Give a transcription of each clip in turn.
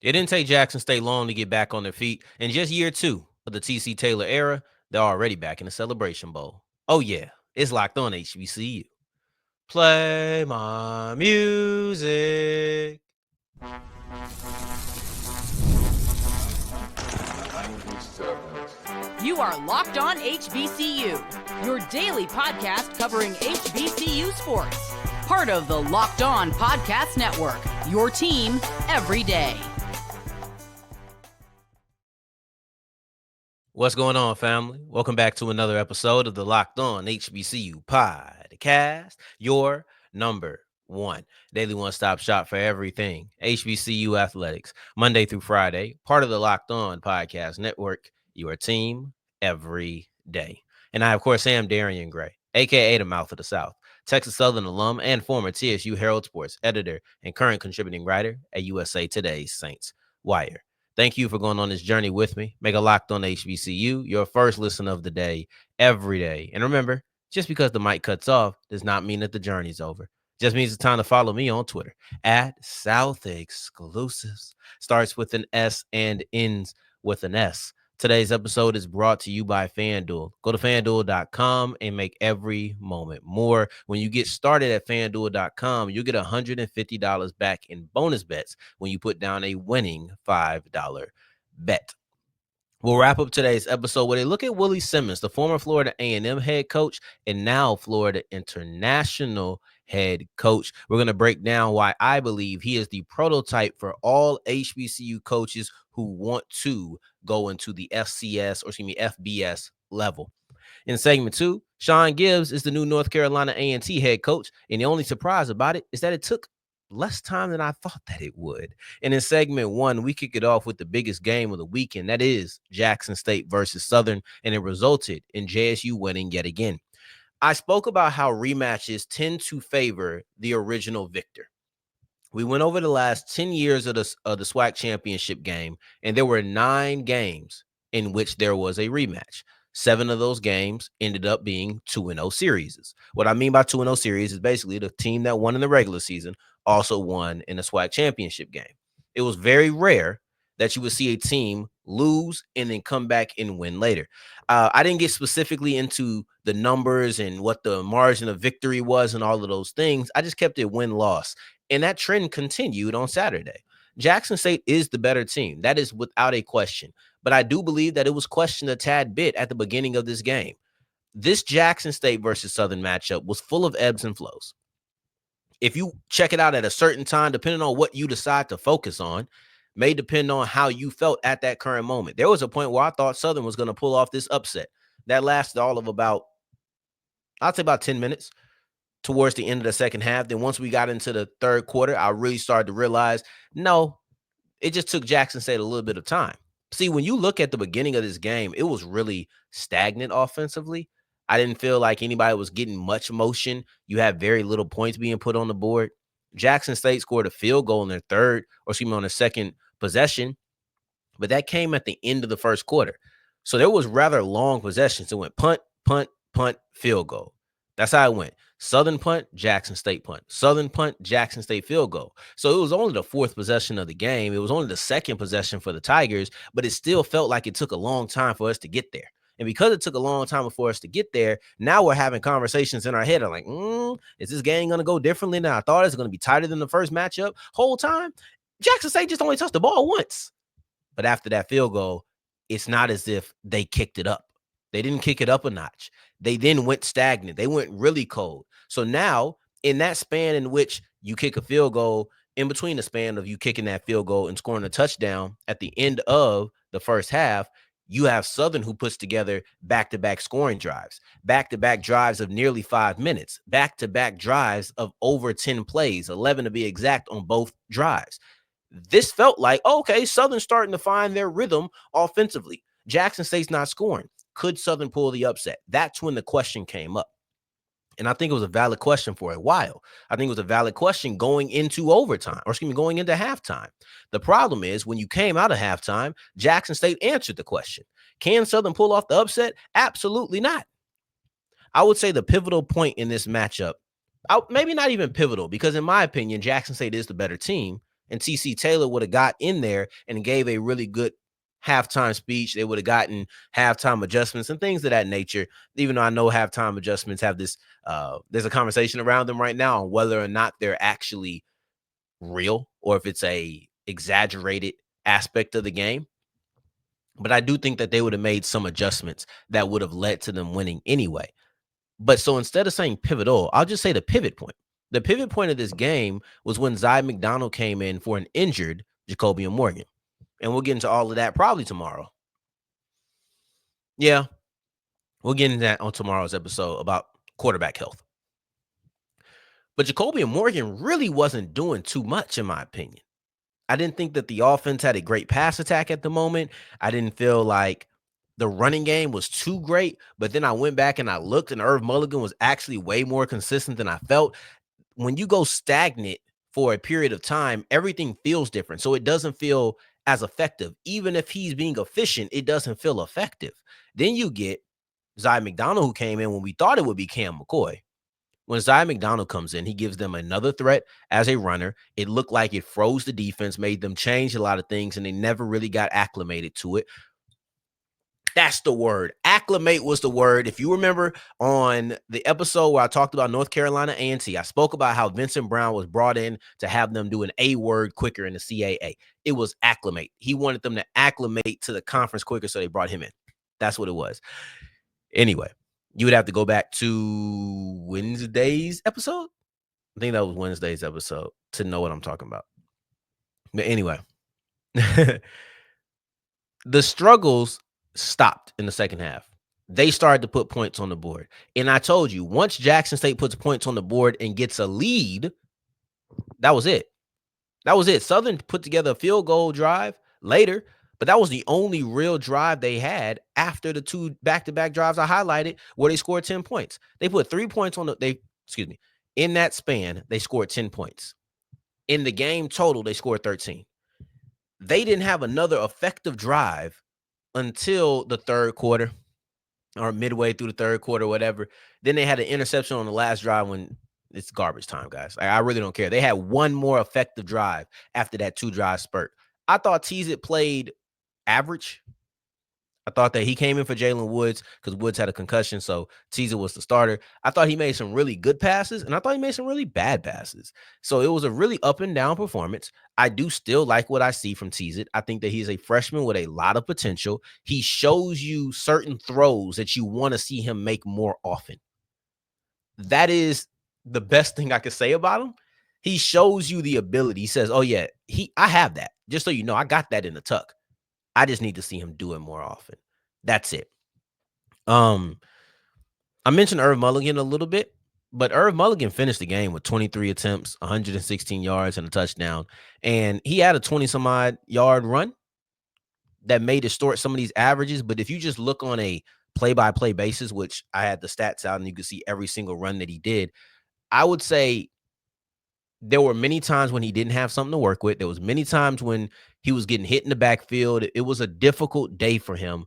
It didn't take Jackson State long to get back on their feet. In just year two of the TC Taylor era, they're already back in the Celebration Bowl. Oh, yeah, it's Locked On HBCU. Play my music. You are Locked On HBCU, your daily podcast covering HBCU sports. Part of the Locked On Podcast Network, your team every day. What's going on, family? Welcome back to another episode of the Locked On HBCU podcast, your number one daily one-stop shop for everything HBCU athletics, Monday through Friday, part of the Locked On Podcast Network, your team every day. And I, of course, am Darian Gray, a.k.a. the Mouth of the South, Texas Southern alum and former TSU Herald Sports editor and current contributing writer at USA Today's Saints Wire. Thank you for going on this journey with me. Make a Locked On HBCU your first listen of the day, every day. And remember, just because the mic cuts off does not mean that the journey's over. Just means it's time to follow me on Twitter at South Exclusives. Starts with an S and ends with an S. Today's episode is brought to you by FanDuel. Go to FanDuel.com and make every moment more. When you get started at FanDuel.com, you'll get $150 back in bonus bets when you put down a winning $5 bet. We'll wrap up today's episode with a look at Willie Simmons, the former Florida A&M head coach and now Florida International head coach. We're going to break down why I believe he is the prototype for all HBCU coaches who want to go into the FBS level. In segment 2, Shaun Gibbs is the new North Carolina A&T head coach, and the only surprise about it is that it took less time than I thought that it would. And in segment 1, we kick it off with the biggest game of the weekend. That is Jackson State versus Southern, and it resulted in JSU winning yet again. I spoke about how rematches tend to favor the original victor. We went over the last 10 years of the SWAC Championship game, and there were 9 games in which there was a rematch. 7 of those games ended up being 2-0 series. What I mean by 2-0 series is basically the team that won in the regular season also won in the SWAC Championship game. It was very rare that you would see a team lose and then come back and win later. I didn't get specifically into the numbers and what the margin of victory was and all of those things. I just kept it win-loss. And that trend continued on Saturday. Jackson State is the better team. That is without a question. But I do believe that it was questioned a tad bit at the beginning of this game. This Jackson State versus Southern matchup was full of ebbs and flows. If you check it out at a certain time, depending on what you decide to focus on, may depend on how you felt at that current moment. There was a point where I thought Southern was going to pull off this upset. That lasted all of I'd say about 10 minutes. Towards the end of the second half. Then once we got into the third quarter, I really started to realize, no, it just took Jackson State a little bit of time. See, when you look at the beginning of this game, it was really stagnant offensively. I didn't feel like anybody was getting much motion. You had very little points being put on the board. Jackson State scored a field goal on their second possession, but that came at the end of the first quarter. So there was rather long possessions. It went punt, punt, punt, field goal. That's how it went. Southern punt, Jackson State punt. Southern punt, Jackson State field goal. So it was only the 4th possession of the game. It was only the 2nd possession for the Tigers, but it still felt like it took a long time for us to get there. And because it took a long time for us to get there, now we're having conversations in our head. I'm like, is this game going to go differently than I thought? Is it going to be tighter than the first matchup? Whole time, Jackson State just only touched the ball once. But after that field goal, it's not as if they kicked it up. They didn't kick it up a notch. They then went stagnant. They went really cold. So now, in that span in which you kick a field goal, in between the span of you kicking that field goal and scoring a touchdown at the end of the first half, you have Southern who puts together back-to-back scoring drives, back-to-back drives of nearly 5 minutes, back-to-back drives of over 10 plays, 11 to be exact on both drives. This felt like, okay, Southern's starting to find their rhythm offensively. Jackson State's not scoring. Could Southern pull the upset? That's when the question came up. And I think it was a valid question for a while. I think it was a valid question going into going into halftime. The problem is when you came out of halftime, Jackson State answered the question. Can Southern pull off the upset? Absolutely not. I would say the pivotal point in this matchup, maybe not even pivotal, because in my opinion, Jackson State is the better team, and TC Taylor would have got in there and gave a really good halftime speech. They would have gotten halftime adjustments and things of that nature. Even though I know halftime adjustments have this, there's a conversation around them right now on whether or not they're actually real or if it's a exaggerated aspect of the game. But I do think that they would have made some adjustments that would have led to them winning anyway. But so instead of saying pivotal, I'll just say the pivot point. The pivot point of this game was when Zy McDonald came in for an injured Jacobian Morgan. And we'll get into all of that probably tomorrow. Yeah, we'll get into that on tomorrow's episode about quarterback health. But Jacobian Morgan really wasn't doing too much, in my opinion. I didn't think that the offense had a great pass attack at the moment. I didn't feel like the running game was too great. But then I went back and I looked, and Irv Mulligan was actually way more consistent than I felt. When you go stagnant for a period of time, everything feels different. So it doesn't feel as effective. Even if he's being efficient, it doesn't feel effective. Then you get Zy McDonald, who came in when we thought it would be Cam McCoy. When Zy McDonald comes in, he gives them another threat as a runner. It looked like it froze the defense, made them change a lot of things, and they never really got acclimated to it. That's the word. Acclimate was the word. If you remember on the episode where I talked about North Carolina A&T, I spoke about how Vincent Brown was brought in to have them do an A word quicker in the CAA. It was acclimate. He wanted them to acclimate to the conference quicker, so they brought him in. That's what it was. Anyway, you would have to go back to Wednesday's episode. I think that was Wednesday's episode to know what I'm talking about. But anyway, the struggles stopped in the second half. They started to put points on the board. And I told you, once Jackson State puts points on the board and gets a lead, that was it. That was it. Southern put together a field goal drive later, but that was the only real drive they had after the two back-to-back drives I highlighted where they scored 10 points. They put 3 points on in that span, they scored 10 points. In the game total, they scored 13. They didn't have another effective drive until the third quarter or midway through the third quarter, whatever. Then they had an interception on the last drive when it's garbage time, guys. I really don't care. They had one more effective drive after that 2-drive spurt. I thought Tease played average. I thought that he came in for Jalen Woods because Woods had a concussion, so Tease was the starter. I thought he made some really good passes, and I thought he made some really bad passes. So it was a really up and down performance. I do still like what I see from Tease. I think that he's a freshman with a lot of potential. He shows you certain throws that you want to see him make more often. That is the best thing I could say about him. He shows you the ability. He says, oh, yeah, I have that. Just so you know, I got that in the tuck. I just need to see him do it more often. That's it. I mentioned Irv Mulligan a little bit, but Irv Mulligan finished the game with 23 attempts, 116 yards, and a touchdown. And he had a 20-some-odd yard run that may distort some of these averages. But if you just look on a play-by-play basis, which I had the stats out and you can see every single run that he did, I would say there were many times when he didn't have something to work with. There was many times when he was getting hit in the backfield. It was a difficult day for him,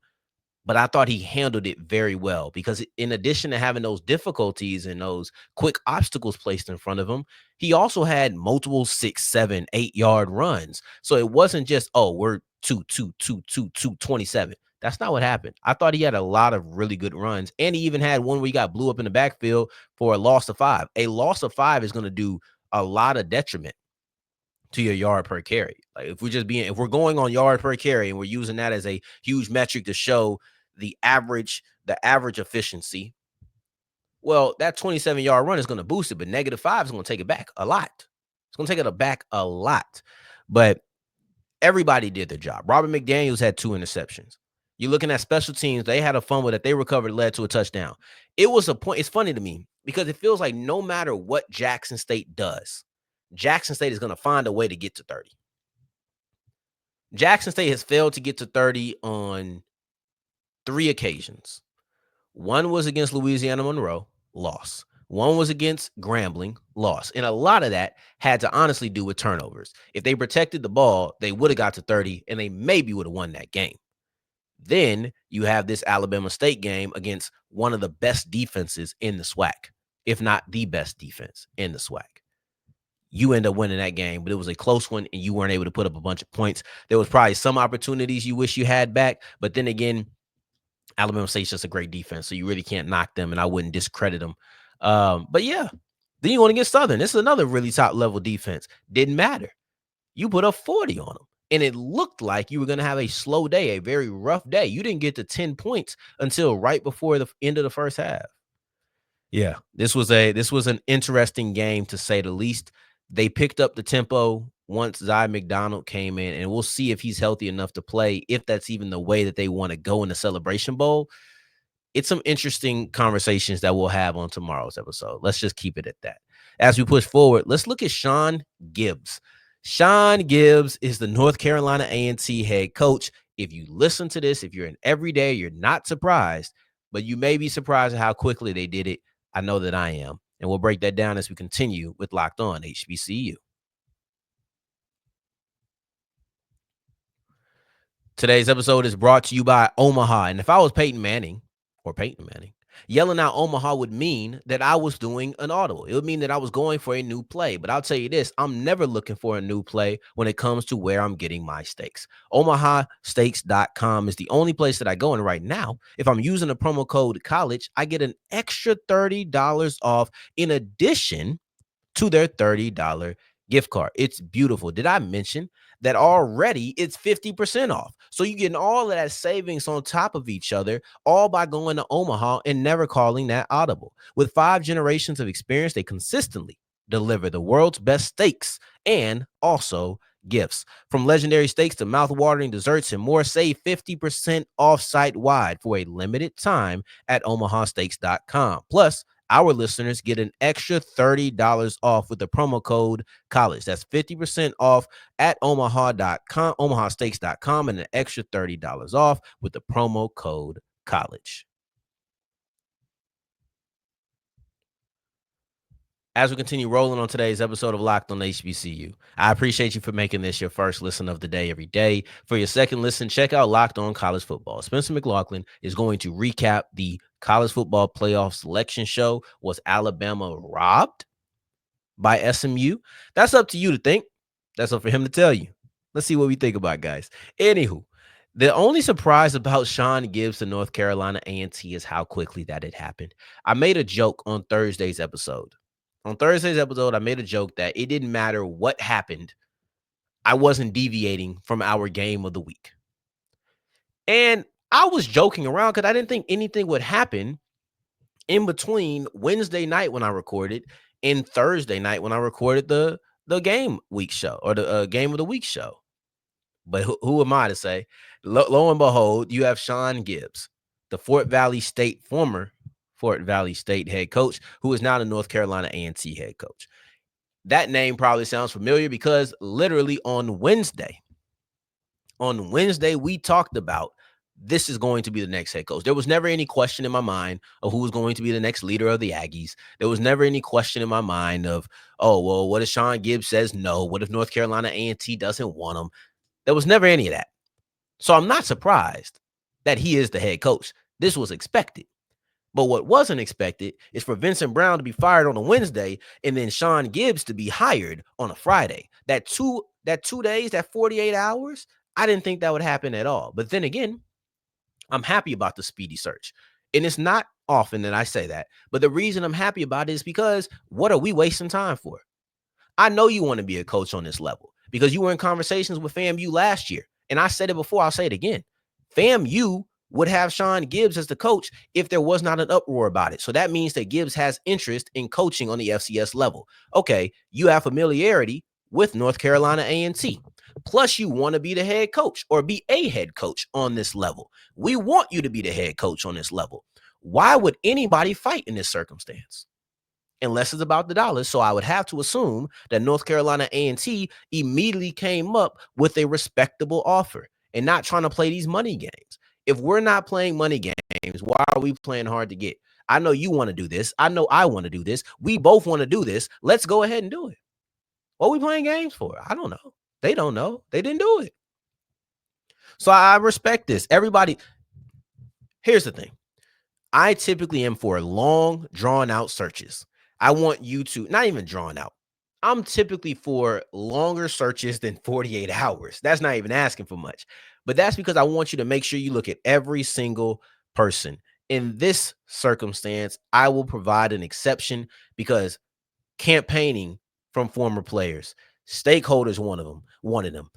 but I thought he handled it very well because in addition to having those difficulties and those quick obstacles placed in front of him, he also had multiple 6, 7, 8-yard runs. So it wasn't just, oh, we're 27. That's not what happened. I thought he had a lot of really good runs, and he even had one where he got blew up in the backfield for a loss of 5. A loss of 5 is going to do a lot of detriment to your yard per carry. Like if we're going on yard per carry and we're using that as a huge metric to show the average efficiency, well, that 27-yard run is going to boost it, but -5 is going to take it back a lot. It's going to take it back a lot. But everybody did their job. Robert McDaniels had 2 interceptions. You're looking at special teams. They had a fumble that they recovered, led to a touchdown. It was a point. It's funny to me because it feels like no matter what Jackson State does, Jackson State is going to find a way to get to 30. Jackson State has failed to get to 30 on 3 occasions. One was against Louisiana Monroe, loss. One was against Grambling, loss. And a lot of that had to honestly do with turnovers. If they protected the ball, they would have got to 30, and they maybe would have won that game. Then you have this Alabama State game against one of the best defenses in the SWAC, if not the best defense in the SWAC. you end up winning that game, but it was a close one and you weren't able to put up a bunch of points. There was probably some opportunities you wish you had back, but then again, Alabama State's just a great defense, so you really can't knock them, and I wouldn't discredit them. But yeah, then you want to get Southern. This is another really top level defense. Didn't matter. You put up 40 on them, and it looked like you were going to have a slow day, a very rough day. You didn't get to 10 points until right before the end of the first half. Yeah, this was an interesting game to say the least. They picked up the tempo once Zy McDonald came in, and we'll see if he's healthy enough to play, if that's even the way that they want to go in the Celebration Bowl. It's some interesting conversations that we'll have on tomorrow's episode. Let's just keep it at that. As we push forward, let's look at Shaun Gibbs. Shaun Gibbs is the North Carolina A&T head coach. If you listen to this, if you're an everyday, you're not surprised, but you may be surprised at how quickly they did it. I know that I am. And we'll break that down as we continue with Locked On HBCU. Today's episode is brought to you by Omaha. And if I was Peyton Manning, yelling out Omaha would mean that I was doing an audible. It would mean that I was going for a new play. But I'll tell you this, I'm never looking for a new play when it comes to where I'm getting my steaks. OmahaSteaks.com is the only place that I go in right now. If I'm using the promo code college, I get an extra $30 off in addition to their $30 gift card. It's beautiful. Did I mention that already it's 50% off? So you're getting all of that savings on top of each other, all by going to Omaha and never calling that audible. With 5 generations of experience, they consistently deliver the world's best steaks and also gifts. From legendary steaks to mouth-watering desserts and more, save 50% off site-wide for a limited time at omahasteaks.com. Plus, our listeners get an extra $30 off with the promo code college. That's 50% off at omaha.com, omahasteaks.com, and an extra $30 off with the promo code college. As we continue rolling on today's episode of Locked on HBCU, I appreciate you for making this your first listen of the day every day. For your second listen, check out Locked on College Football. Spencer McLaughlin is going to recap the college football playoff selection show. Was Alabama robbed by SMU? That's up to you to think. That's up for him to tell you. Let's see what we think about, guys. Anywho, the only surprise about Shaun Gibbs to North Carolina A&T is how quickly that it happened. I made a joke on Thursday's episode. On Thursday's episode, I made a joke that it didn't matter what happened. I wasn't deviating from our game of the week. And I was joking around because I didn't think anything would happen in between Wednesday night when I recorded and Thursday night when I recorded the game week show, or the game of the week show. But who am I to say? Lo and behold, you have Shaun Gibbs, the former Fort Valley State head coach, who is now the North Carolina A&T head coach. That name probably sounds familiar because literally on Wednesday, we talked about this is going to be the next head coach. There was never any question in my mind of who was going to be the next leader of the Aggies. There was never any question in my mind of, oh, well, what if Shaun Gibbs says no? What if North Carolina A&T doesn't want him? There was never any of that. So I'm not surprised that he is the head coach. This was expected. But what wasn't expected is for Vincent Brown to be fired on a Wednesday and then Shaun Gibbs to be hired on a Friday. That two days, that 48 hours, I didn't think that would happen at all. But then again, I'm happy about the speedy search. And it's not often that I say that. But the reason I'm happy about it is because what are we wasting time for? I know you want to be a coach on this level because you were in conversations with FAMU last year. And I said it before, I'll say it again. FAMU would have Shaun Gibbs as the coach if there was not an uproar about it. So that means that Gibbs has interest in coaching on the FCS level. Okay, you have familiarity with North Carolina A&T. Plus, you want to be the head coach or be a head coach on this level. We want you to be the head coach on this level. Why would anybody fight in this circumstance? Unless it's about the dollars. So I would have to assume that North Carolina A&T immediately came up with a respectable offer and not trying to play these money games. If we're not playing money games, why are we playing hard to get? I know you want to do this. I know I want to do this. We both want to do this. Let's go ahead and do it. What are we playing games for? I don't know. They don't know. They didn't do it. So I respect this. Everybody, here's the thing. I typically am for long, drawn-out searches. I want you to, not even drawn out. I'm typically for longer searches than 48 hours. That's not even asking for much. But that's because I want you to make sure you look at every single person. In this circumstance, I will provide an exception because campaigning from former players, stakeholders wanted them.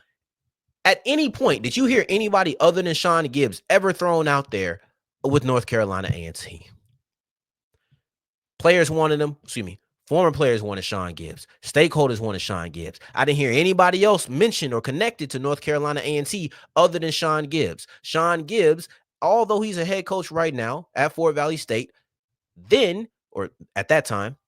At any point, did you hear anybody other than Shaun Gibbs ever thrown out there with North Carolina A&T? Players wanted him, former players wanted Shaun Gibbs. Stakeholders wanted Shaun Gibbs. I didn't hear anybody else mentioned or connected to North Carolina A&T other than Shaun Gibbs. Shaun Gibbs, although he's a head coach right now at Fort Valley State, then, or at that time,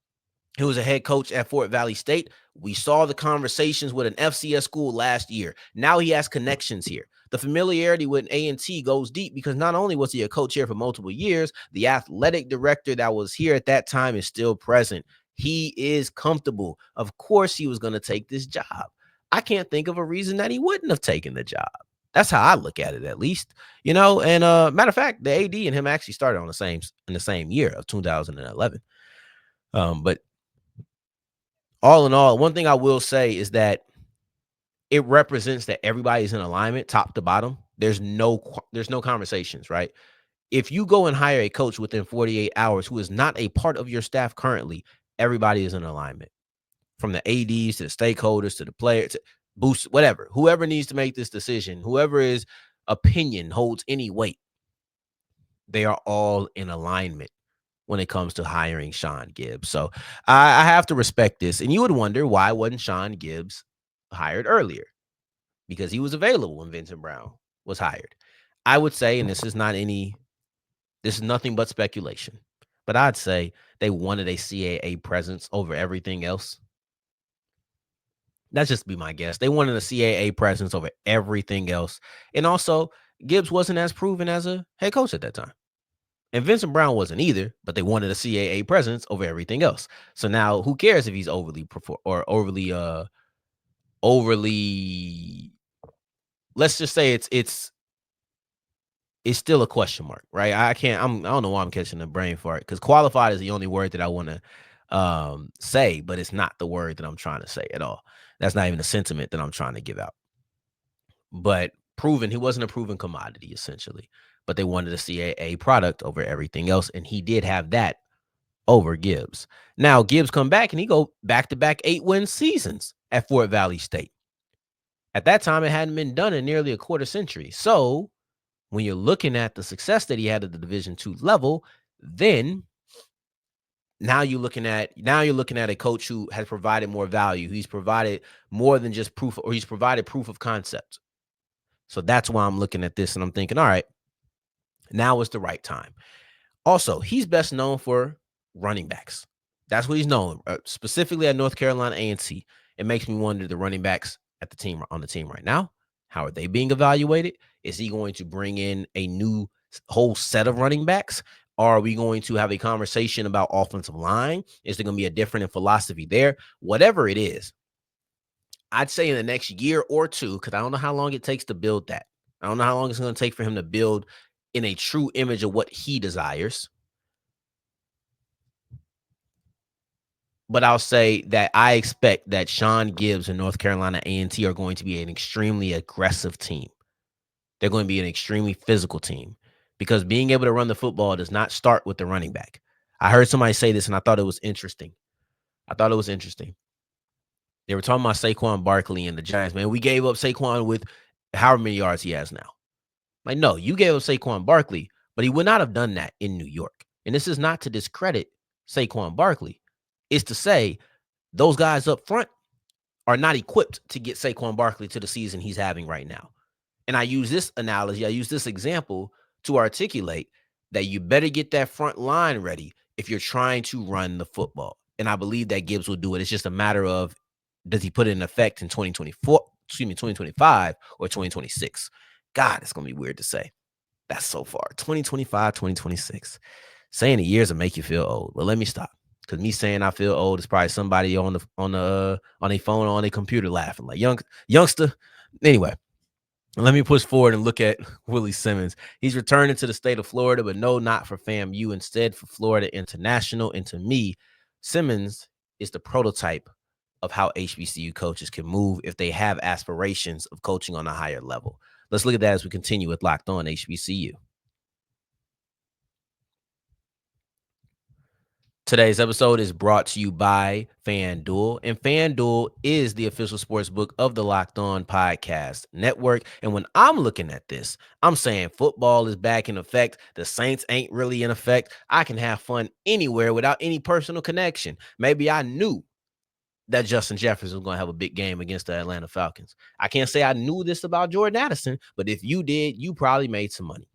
he was a head coach at Fort Valley State. We saw the conversations with an FCS school last year. Now he has connections here. The familiarity with A&T goes deep because not only was he a coach here for multiple years, the athletic director that was here at that time is still present. He is comfortable. Of course, he was going to take this job. I can't think of a reason that he wouldn't have taken the job. That's how I look at it, at least. And matter of fact, the AD and him actually started in the same year of 2011. But all in all, one thing I will say is that it represents that everybody's in alignment, top to bottom. There's no conversations, right? If you go and hire a coach within 48 hours who is not a part of your staff currently, everybody is in alignment. From the ADs to the stakeholders to the players, to boost, whatever. Whoever needs to make this decision, whoever is opinion holds any weight, they are all in alignment when it comes to hiring Shaun Gibbs. So I have to respect this. And you would wonder, why wasn't Shaun Gibbs hired earlier? Because he was available when Vincent Brown was hired. I would say, and this is nothing but speculation, but I'd say they wanted a CAA presence over everything else. That's just be my guess. They wanted a CAA presence over everything else. And also, Gibbs wasn't as proven as a head coach at that time. And Vincent Brown wasn't either, but they wanted a CAA presence over everything else. So now, who cares if he's overly, let's just say it's still a question mark, right? I don't know why I'm catching a brain fart, because qualified is the only word that I want to say, but it's not the word that I'm trying to say at all. That's not even the sentiment that I'm trying to give out. But proven, he wasn't a proven commodity, essentially. But they wanted a CAA product over everything else, and he did have that over Gibbs. Now, Gibbs come back, and he go back-to-back 8-win seasons at Fort Valley State. At that time, it hadn't been done in nearly a quarter century. So when you're looking at the success that he had at the Division II level, then now you're looking at a coach who has provided more value. He's provided more than just proof, or he's provided proof of concept. So that's why I'm looking at this and I'm thinking, all right, now is the right time. Also, he's best known for running backs. That's what he's known, specifically at North Carolina A&T. It makes me wonder, the running backs on the team right now, how are they being evaluated? Is he going to bring in a new whole set of running backs? Or are we going to have a conversation about offensive line? Is there going to be a different philosophy there? Whatever it is, I'd say in the next year or two, because I don't know how long it takes to build that. I don't know how long it's going to take for him to build in a true image of what he desires. But I'll say that I expect that Shaun Gibbs and North Carolina A&T are going to be an extremely aggressive team. They're going to be an extremely physical team, because being able to run the football does not start with the running back. I heard somebody say this, and I thought it was interesting. They were talking about Saquon Barkley and the Giants. Man, we gave up Saquon with however many yards he has now. Like, no, you gave up Saquon Barkley, but he would not have done that in New York. And this is not to discredit Saquon Barkley. It's to say those guys up front are not equipped to get Saquon Barkley to the season he's having right now. And I use this analogy, I use this example to articulate that you better get that front line ready if you're trying to run the football. And I believe that Gibbs will do it. It's just a matter of, does he put it in effect in 2025 or 2026? God, it's going to be weird to say. That's so far. 2025, 2026. Saying the years will make you feel old. But let me stop. Because me saying I feel old is probably somebody on a phone or on a computer laughing like, youngster. Anyway, let me push forward and look at Willie Simmons. He's returning to the state of Florida, but no, not for FAMU, instead for Florida International. And to me, Simmons is the prototype of how HBCU coaches can move if they have aspirations of coaching on a higher level. Let's look at that as we continue with Locked On HBCU. Today's episode is brought to you by FanDuel, and FanDuel is the official sports book of the Locked On Podcast Network. And when I'm looking at this, I'm saying football is back in effect. The Saints ain't really in effect. I can have fun anywhere without any personal connection. Maybe I knew that Justin Jefferson was going to have a big game against the Atlanta Falcons. I can't say I knew this about Jordan Addison, but if you did, you probably made some money.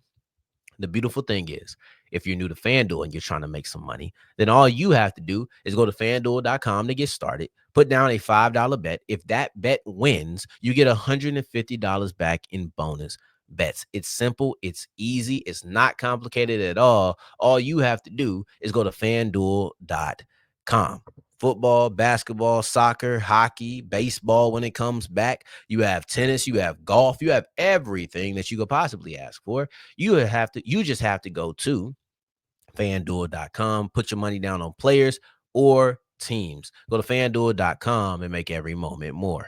The beautiful thing is, if you're new to FanDuel and you're trying to make some money, then all you have to do is go to FanDuel.com to get started. Put down a $5 bet. If that bet wins, you get $150 back in bonus bets. It's simple. It's easy. It's not complicated at all. All you have to do is go to FanDuel.com. Football, basketball, soccer, hockey, baseball when it comes back. You have tennis, you have golf, you have everything that you could possibly ask for. You just have to go to FanDuel.com, put your money down on players or teams. Go to FanDuel.com and make every moment more.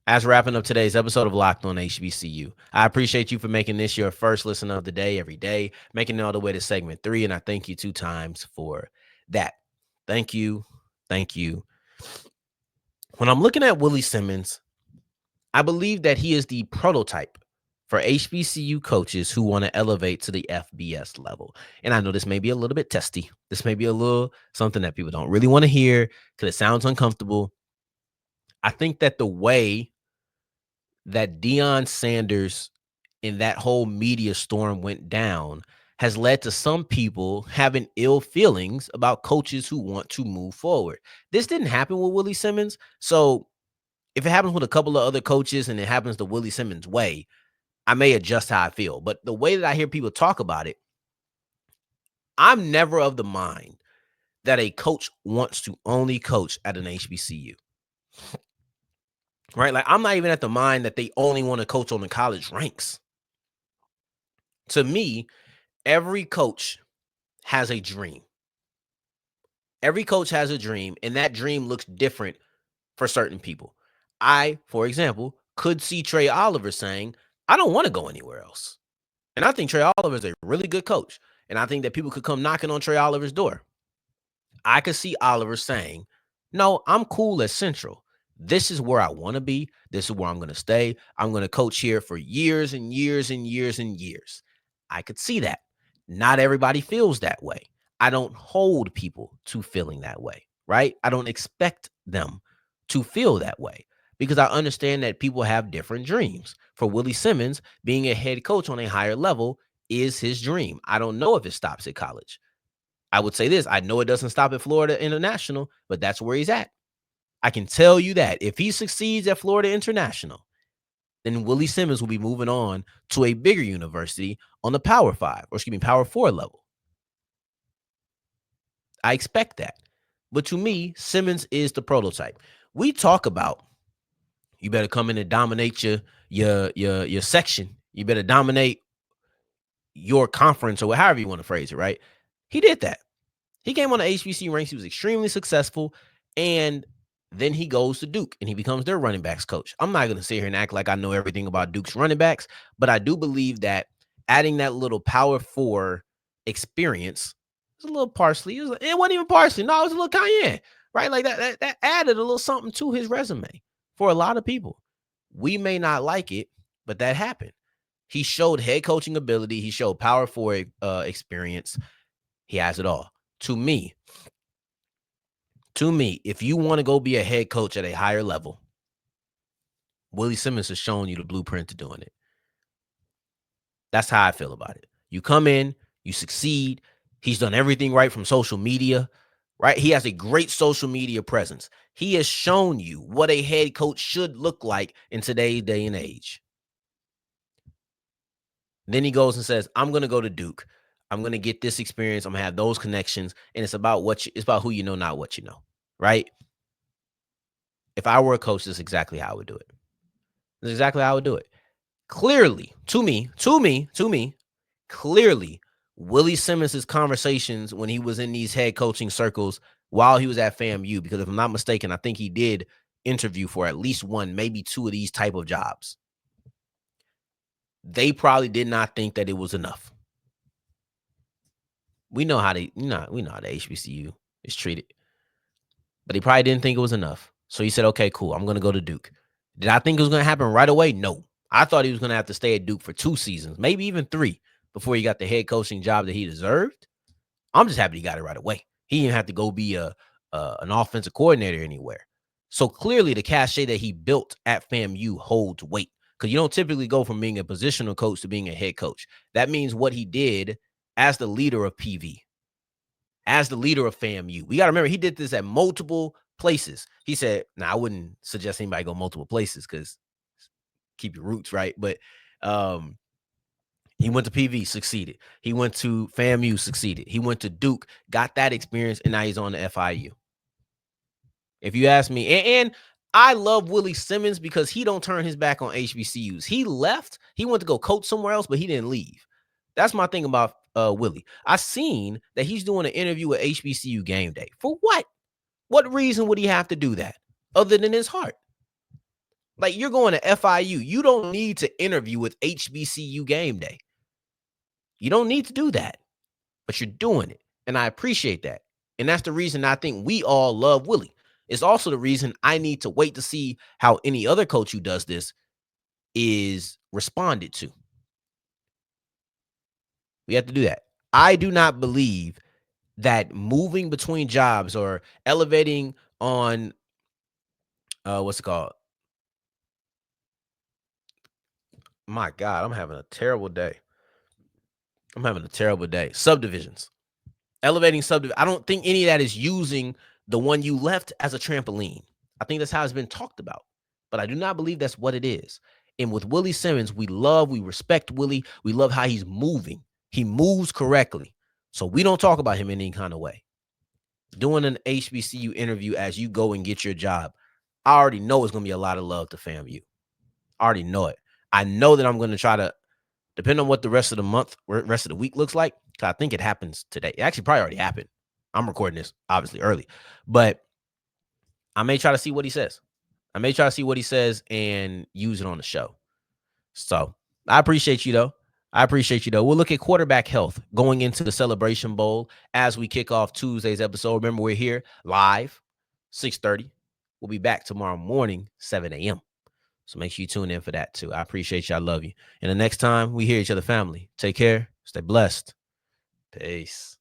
As wrapping up today's episode of Locked On HBCU, I appreciate you for making this your first listen of the day every day, making it all the way to segment 3, and I thank you 2 times for that. Thank you. Thank you. When I'm looking at Willie Simmons, I believe that he is the prototype for HBCU coaches who want to elevate to the FBS level. And I know this may be a little bit testy. This may be a little something that people don't really want to hear because it sounds uncomfortable. I think that the way that Deion Sanders and that whole media storm went down has led to some people having ill feelings about coaches who want to move forward. This didn't happen with Willie Simmons. So if it happens with a couple of other coaches and it happens the Willie Simmons way, I may adjust how I feel. But the way that I hear people talk about it, I'm never of the mind that a coach wants to only coach at an HBCU. Right? Like, I'm not even at the mind that they only want to coach on the college ranks. To me, every coach has a dream. Every coach has a dream, and that dream looks different for certain people. I, for example, could see Trey Oliver saying, I don't want to go anywhere else. And I think Trey Oliver is a really good coach. And I think that people could come knocking on Trey Oliver's door. I could see Oliver saying, no, I'm cool at Central. This is where I want to be. This is where I'm going to stay. I'm going to coach here for years and years and years and years. I could see that. Not everybody feels that way. I don't hold people to feeling that way, right? I don't expect them to feel that way because I understand that people have different dreams. For Willie Simmons, being a head coach on a higher level is his dream. I don't know if it stops at college. I would say this. I know it doesn't stop at Florida International, but that's where he's at. I can tell you that if he succeeds at Florida International, then Willie Simmons will be moving on to a bigger university on the Power 4 level. I expect that. But to me, Simmons is the prototype. We talk about you better come in and dominate your section. You better dominate your conference or however you want to phrase it, right? He did that. He came on the HBCU ranks. He was extremely successful. And then he goes to Duke and he becomes their running backs coach. I'm not going to sit here and act like I know everything about Duke's running backs, but I do believe that adding that little Power 4 experience was a little parsley. It wasn't even parsley. No, it was a little cayenne, right? Like that added a little something to his resume for a lot of people. We may not like it, but that happened. He showed head coaching ability. He showed Power 4 experience. He has it all. To me, if you want to go be a head coach at a higher level, Willie Simmons has shown you the blueprint to doing it. That's how I feel about it. You come in, you succeed. He's done everything right from social media, right? He has a great social media presence. He has shown you what a head coach should look like in today's day and age. Then he goes and says, I'm going to go to Duke. I'm going to get this experience. I'm going to have those connections. And it's about it's about who you know, not what you know, right? If I were a coach, this is exactly how I would do it. This is exactly how I would do it. Clearly, to me, clearly, Willie Simmons' conversations when he was in these head coaching circles while he was at FAMU, because if I'm not mistaken, I think he did interview for at least one, maybe two of these type of jobs. They probably did not think that it was enough. We know how we know how the HBCU is treated, but he probably didn't think it was enough. So he said, okay, cool, I'm going to go to Duke. Did I think it was going to happen right away? No. I thought he was going to have to stay at Duke for 2 seasons, maybe even 3, before he got the head coaching job that he deserved. I'm just happy he got it right away. He didn't have to go be an offensive coordinator anywhere. So clearly the cachet that he built at FAMU holds weight, because you don't typically go from being a positional coach to being a head coach. That means what he did as the leader of PV, as the leader of FAMU. We got to remember, he did this at multiple places. He said, now I wouldn't suggest anybody go multiple places because keep your roots, right? But he went to PV, succeeded. He went to FAMU, succeeded. He went to Duke, got that experience, and now he's on the FIU. If you ask me, and I love Willie Simmons because he don't turn his back on HBCUs. He left. He went to go coach somewhere else, but he didn't leave. That's my thing about Willie. I seen that he's doing an interview with HBCU Game Day. For what? What reason would he have to do that other than his heart? Like, you're going to FIU. You don't need to interview with HBCU Game Day. You don't need to do that, but you're doing it. And I appreciate that. And that's the reason I think we all love Willie. It's also the reason I need to wait to see how any other coach who does this is responded to. We have to do that. I do not believe that moving between jobs or elevating on, what's it called? My God, I'm having a terrible day. Subdivisions. Elevating subdivision. I don't think any of that is using the one you left as a trampoline. I think that's how it's been talked about, but I do not believe that's what it is. And with Willie Simmons, we respect Willie. We love how he's moving. He moves correctly. So we don't talk about him in any kind of way. Doing an HBCU interview as you go and get your job, I already know it's going to be a lot of love to FAMU. I already know it. I know that I'm going to try to, depending on what the rest of the month, rest of the week looks like, because I think it happens today. It actually probably already happened. I'm recording this obviously early, but I may try to see what he says. And use it on the show. So I appreciate you though. We'll look at quarterback health going into the Celebration Bowl as we kick off Tuesday's episode. Remember, we're here live, 6:30. We'll be back tomorrow morning, 7 a.m. So make sure you tune in for that too. I appreciate you. I love you. And the next time we hear each other, family, take care. Stay blessed. Peace.